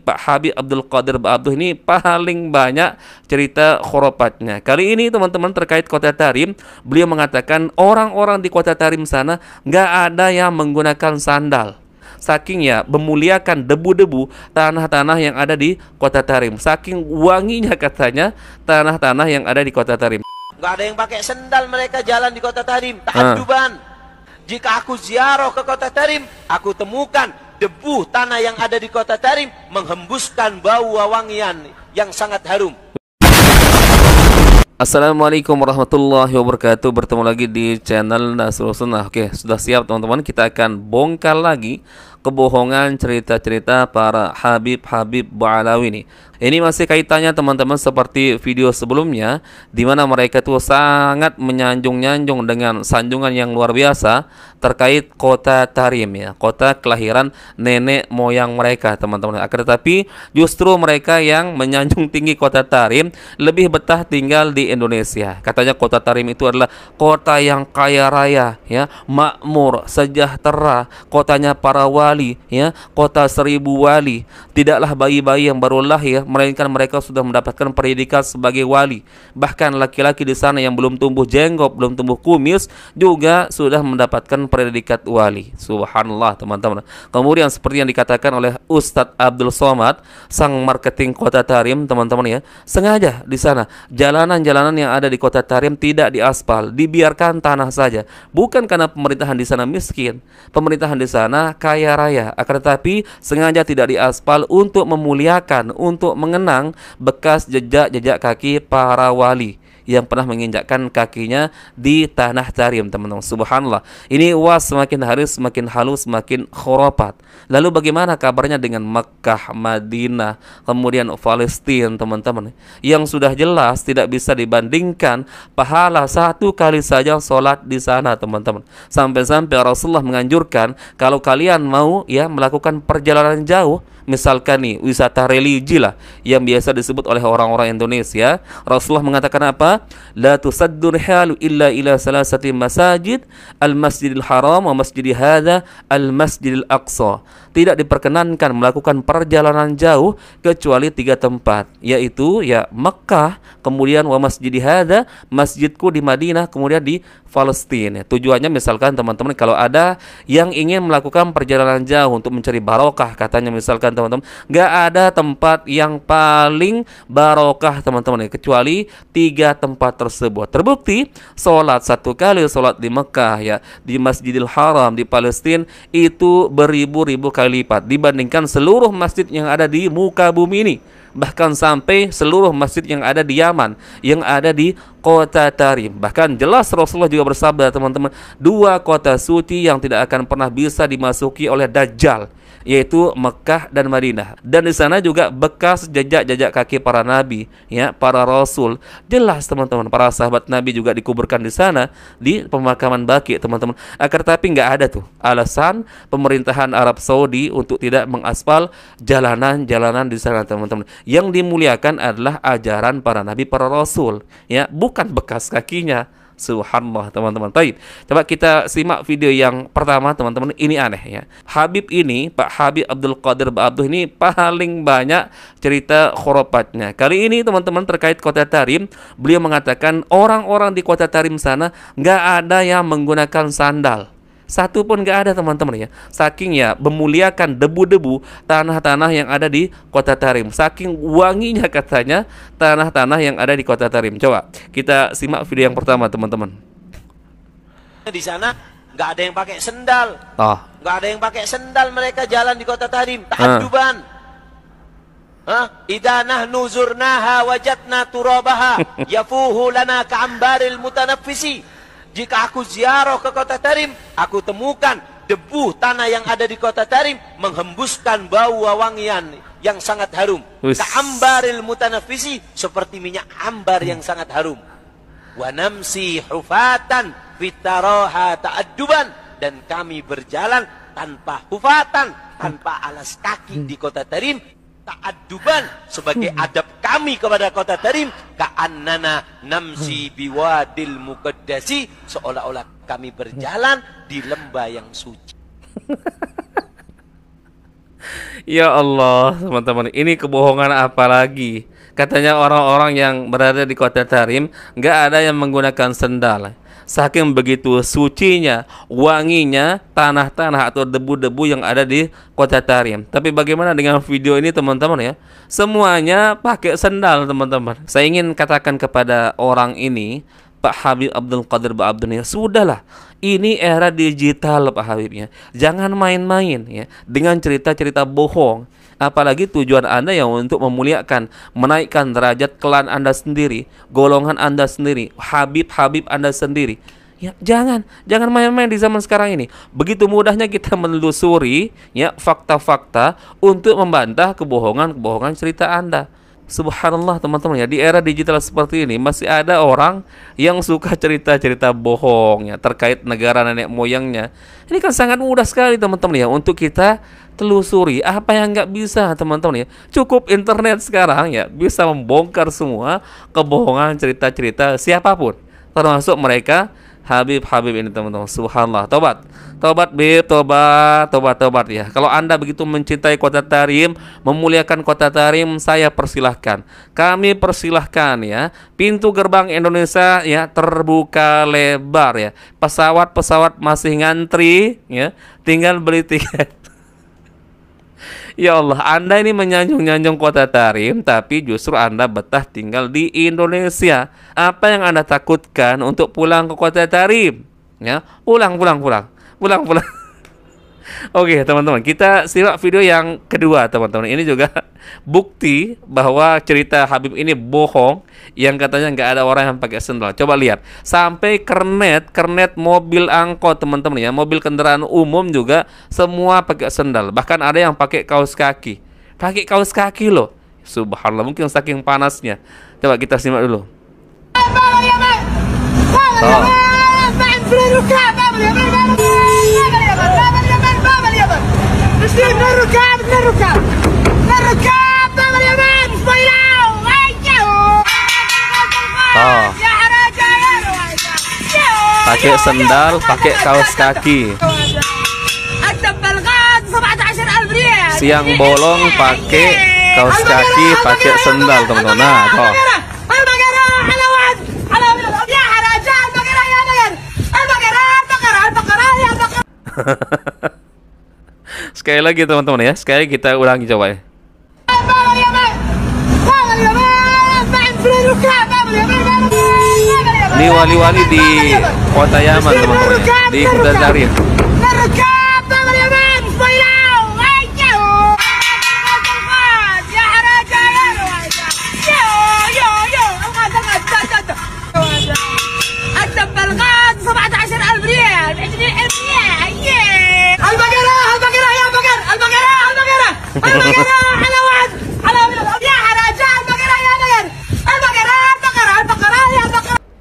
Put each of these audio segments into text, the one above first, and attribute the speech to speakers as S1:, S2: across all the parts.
S1: Pak Habib Abdul Qadir Ba'abduh ini paling banyak cerita khurafat-nya. Kali ini teman-teman terkait Kota Tarim, beliau mengatakan orang-orang di Kota Tarim sana nggak ada yang menggunakan sandal. Saking ya memuliakan debu-debu tanah-tanah yang ada di Kota Tarim. Saking wanginya katanya tanah-tanah yang ada di Kota Tarim.
S2: Nggak ada yang pakai sendal mereka jalan di Kota Tarim. Ta'adduban. Jika aku ziarah ke Kota Tarim, aku temukan debu tanah yang ada di Kota Tarim menghembuskan bau wewangian yang sangat harum.
S1: Assalamualaikum warahmatullahi wabarakatuh. Bertemu lagi di channel Nasrul Sunnah. Oke, sudah siap teman-teman. Kita akan bongkar lagi kebohongan cerita-cerita para Habib Ba'alawi ini. Ini masih kaitannya teman-teman seperti video sebelumnya, di mana mereka tuh sangat menyanjung-nyanjung dengan sanjungan yang luar biasa terkait Kota Tarim ya, kota kelahiran nenek moyang mereka teman-teman. Akan tetapi justru mereka yang menyanjung tinggi Kota Tarim lebih betah tinggal di Indonesia. Katanya Kota Tarim itu adalah kota yang kaya raya ya, makmur, sejahtera, kotanya para wali ya, kota 1000 wali. Tidaklah bayi-bayi yang baru lahir, melainkan mereka sudah mendapatkan predikat sebagai wali. Bahkan laki-laki di sana yang belum tumbuh jenggot, belum tumbuh kumis juga sudah mendapatkan predikat wali. Subhanallah teman-teman. Kemudian seperti yang dikatakan oleh Ustadz Abdul Somad, sang marketing Kota Tarim teman-teman ya, sengaja di sana jalanan-jalanan yang ada di Kota Tarim tidak diaspal, dibiarkan tanah saja. Bukan karena pemerintahan di sana miskin, pemerintahan di sana kaya raya, akan tetapi sengaja tidak diaspal untuk memuliakan, untuk mengenang bekas jejak-jejak kaki para wali yang pernah menginjakkan kakinya di tanah Tarim teman-teman. Subhanallah. Ini semakin hari semakin halus, semakin khurafat. Lalu bagaimana kabarnya dengan Mekah, Madinah, kemudian Palestina teman-teman, yang sudah jelas tidak bisa dibandingkan pahala satu kali saja sholat di sana teman-teman. Sampai-sampai Rasulullah menganjurkan kalau kalian mau ya melakukan perjalanan jauh, misalkan nih wisata religi lah yang biasa disebut oleh orang-orang Indonesia, Rasulullah mengatakan apa? La tusaddur halu illa ila salasati masajid, al-masjidil haram wa masjidi hadha al-masjidil aqsa. Tidak diperkenankan melakukan perjalanan jauh kecuali 3 tempat, yaitu ya Mekah, kemudian wa masjidi hadha, masjidku di Madinah, kemudian di Palestina. Tujuannya misalkan teman-teman kalau ada yang ingin melakukan perjalanan jauh untuk mencari barokah, katanya misalkan teman-teman, nggak ada tempat yang paling barokah teman-teman kecuali 3 tempat tersebut. Terbukti sholat satu kali sholat di Mekah ya, di Masjidil Haram di Palestina itu beribu-ribu kali lipat dibandingkan seluruh masjid yang ada di muka bumi ini. Bahkan sampai seluruh masjid yang ada di Yaman, yang ada di Kota Tarim. Bahkan jelas Rasulullah juga bersabda teman-teman, 2 kota suci yang tidak akan pernah bisa dimasuki oleh Dajjal, yaitu Mekah dan Madinah. Dan di sana juga bekas jejak-jejak kaki para nabi ya, para rasul. Jelas teman-teman, para sahabat nabi juga dikuburkan di sana di pemakaman Baqi teman-teman. Akan tapi nggak ada tuh alasan pemerintahan Arab Saudi untuk tidak mengaspal jalanan-jalanan di sana teman-teman. Yang dimuliakan adalah ajaran para nabi, para rasul ya, bukan bekas kakinya. Subhanallah teman-teman. Baik, coba kita simak video yang pertama teman-teman. Ini aneh ya. Habib ini, Pak Habib Abdul Qadir Ba'abduh ini paling banyak cerita khurafatnya. Kali ini teman-teman terkait Kota Tarim, beliau mengatakan orang-orang di Kota Tarim sana nggak ada yang menggunakan sandal. Satu pun nggak ada teman-teman ya. Saking ya memuliakan debu-debu tanah-tanah yang ada di Kota Tarim. Saking wanginya katanya tanah-tanah yang ada di Kota Tarim. Coba kita simak video yang pertama teman-teman.
S2: Di sana nggak ada yang pakai sendal. Nggak ada yang pakai sendal mereka jalan di Kota Tarim. Ta'adduban. Idza nahnu zurnaha wajadna turabaha yafuhu lana ka'ambaril mutanaffisi. Jika aku ziarah ke Kota Tarim, aku temukan debu tanah yang ada di Kota Tarim menghembuskan bau wewangian yang sangat harum. Ka'ambaril mutanafisi, seperti minyak ambar yang sangat harum. Wa namsi hufatan fitaraha ta'adduban, dan kami berjalan tanpa hufatan, tanpa alas kaki di Kota Tarim, ta'adduban, sebagai adab kami kepada Kota Tarim, ka'annana namsi biwadil muqaddasi, seolah-olah kami berjalan di lembah yang suci.
S1: Ya Allah, teman-teman, ini kebohongan apa lagi? Katanya orang-orang yang berada di kota Tarim nggak ada yang menggunakan sendal. Saking begitu sucinya, wanginya tanah-tanah atau debu-debu yang ada di kota Tarim. Tapi bagaimana dengan video ini, teman-teman ya? Semuanya pakai sendal, teman-teman. Saya ingin katakan kepada orang ini, Pak Habib Abdul Qadir Ba'abdun, ya sudahlah, ini era digital Pak Habibnya. Jangan main-main ya dengan cerita-cerita bohong. Apalagi tujuan Anda yang untuk memuliakan, menaikkan derajat klan Anda sendiri, golongan Anda sendiri, Habib-Habib Anda sendiri. Ya, jangan main-main di zaman sekarang ini. Begitu mudahnya kita menelusuri ya fakta-fakta untuk membantah kebohongan-kebohongan cerita Anda. Subhanallah, teman-teman ya, di era digital seperti ini masih ada orang yang suka cerita-cerita bohong ya terkait negara nenek moyangnya. Ini kan sangat mudah sekali, teman-teman ya, untuk kita telusuri. Apa yang nggak bisa, teman-teman ya? Cukup internet sekarang ya bisa membongkar semua kebohongan cerita-cerita siapapun, termasuk mereka Habib-Habib ini, teman-teman. Subhanallah. Tobat Bib, tobat ya. Kalau Anda begitu mencintai kota Tarim, memuliakan kota Tarim, saya persilahkan. Kami persilahkan ya. Pintu gerbang Indonesia ya terbuka lebar ya. Pesawat-pesawat masih ngantri ya. Tinggal beli tiket. Ya Allah, Anda ini menyanjung-nyanjung kota Tarim, tapi justru Anda betah tinggal di Indonesia. Apa yang Anda takutkan untuk pulang ke kota Tarim? Ya, pulang. Oke, teman-teman, kita simak video yang kedua, teman-teman. Ini juga bukti bahwa cerita Habib ini bohong, yang katanya nggak ada orang yang pakai sendal. Coba lihat, sampai kernet mobil angkot, teman-teman ya, mobil kendaraan umum juga semua pakai sendal. Bahkan ada yang pakai kaos kaki loh. Subhanallah, mungkin saking panasnya. Coba kita simak dulu. Pakai sendal, pakai kaos kaki. Siang bolong pakai kaos kaki, pakai sendal, teman-teman. Nah, toh. Sekali lagi, teman-teman ya. Sekali kita ulangi, coba ya. Ini wali-wali di kota Yaman, teman-teman ya. Di kota Tarim.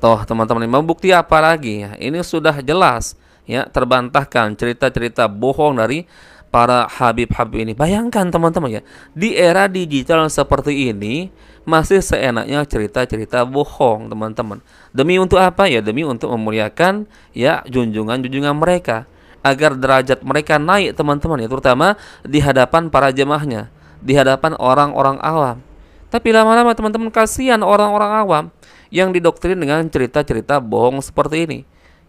S1: Toh, teman-teman, mau bukti apa lagi ya? Ini sudah jelas ya, terbantahkan cerita-cerita bohong dari para Habib-Habib ini. Bayangkan, teman-teman ya, di era digital seperti ini masih seenaknya cerita-cerita bohong, teman-teman. Demi untuk apa ya? Demi untuk memuliakan ya junjungan-junjungan mereka, agar derajat mereka naik, teman-teman ya, terutama di hadapan para jemaahnya, di hadapan orang-orang awam. Tapi lama-lama, teman-teman, kasihan orang-orang awam yang didoktrin dengan cerita-cerita bohong seperti ini.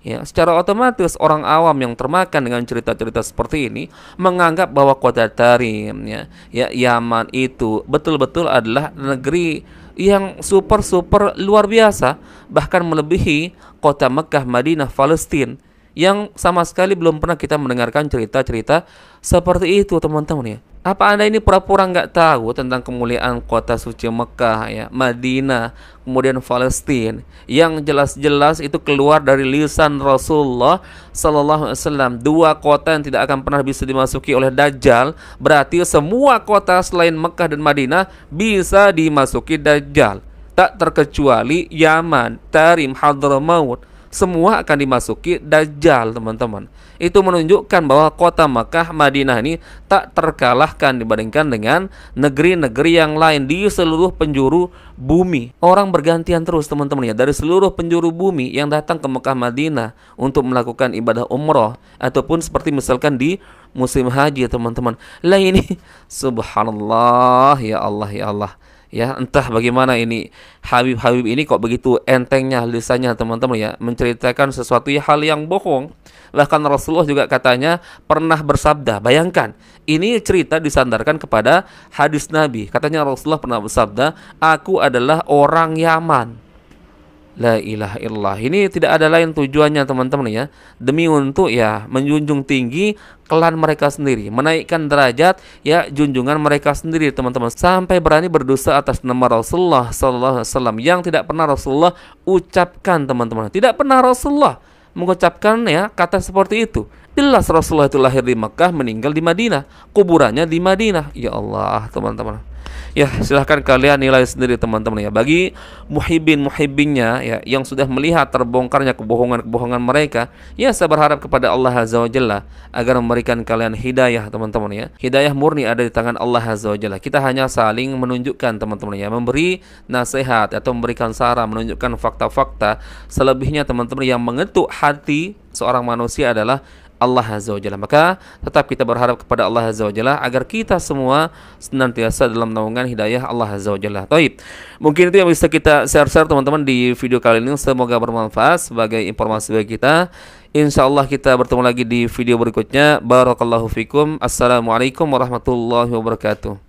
S1: Ya, secara otomatis orang awam yang termakan dengan cerita-cerita seperti ini menganggap bahwa kota Tarim ya Yaman itu betul-betul adalah negeri yang super luar biasa, bahkan melebihi kota Mekah, Madinah, Palestina, yang sama sekali belum pernah kita mendengarkan cerita-cerita seperti itu, teman-teman ya. Apa Anda ini pura-pura nggak tahu tentang kemuliaan kota suci Mekah ya, Madinah, kemudian Palestina, yang jelas-jelas itu keluar dari lisan Rasulullah Sallallahu Alaihi Wasallam. Dua kota yang tidak akan pernah bisa dimasuki oleh Dajjal. Berarti semua kota selain Mekah dan Madinah bisa dimasuki Dajjal, tak terkecuali Yaman, Tarim, Hadramaut. semua akan dimasuki Dajjal, teman-teman. Itu menunjukkan bahwa kota Makkah, Madinah ini tak terkalahkan dibandingkan dengan negeri-negeri yang lain di seluruh penjuru bumi. Orang bergantian terus, teman-teman ya, dari seluruh penjuru bumi yang datang ke Makkah, Madinah untuk melakukan ibadah umroh ataupun seperti misalkan di musim haji, teman-teman. Lah ini subhanallah, ya Allah, ya Allah. Ya, entah bagaimana ini Habib-Habib ini kok begitu entengnya lisannya, teman-teman ya, menceritakan sesuatu hal yang bohong. Bahkan Rasulullah juga katanya pernah bersabda, bayangkan, ini cerita disandarkan kepada hadis Nabi. Katanya Rasulullah pernah bersabda, aku adalah orang Yaman. La ilaha illallah. Ini tidak ada lain tujuannya, teman-teman ya, demi untuk ya menjunjung tinggi klan mereka sendiri, menaikkan derajat ya junjungan mereka sendiri, teman-teman, sampai berani berdosa atas nama Rasulullah sallallahu alaihi wasallam yang tidak pernah Rasulullah ucapkan, teman-teman. Tidak pernah Rasulullah mengucapkan ya kata seperti itu. Jelas Rasulullah itu lahir di Makkah, meninggal di Madinah, kuburannya di Madinah. Ya Allah, teman-teman. Ya, silahkan kalian nilai sendiri, teman-teman ya. Bagi muhibbinnya ya yang sudah melihat terbongkarnya kebohongan-kebohongan mereka, ya saya berharap kepada Allah Azza wa Jalla agar memberikan kalian hidayah, teman-teman ya. Hidayah murni ada di tangan Allah Azza wa Jalla. Kita hanya saling menunjukkan, teman-teman ya, memberi nasihat atau memberikan saran, menunjukkan fakta-fakta. Selebihnya, teman-teman, yang mengetuk hati seorang manusia adalah Allah Azza wa Jalla. Maka tetap kita berharap kepada Allah Azza wa Jalla agar kita semua senantiasa dalam naungan hidayah Allah Azza wa Jalla. Taib. Mungkin itu yang bisa kita share-share, teman-teman, di video kali ini. Semoga bermanfaat sebagai informasi bagi kita. Insya Allah kita bertemu lagi di video berikutnya. Barakallahu fikum. Assalamualaikum warahmatullahi wabarakatuh.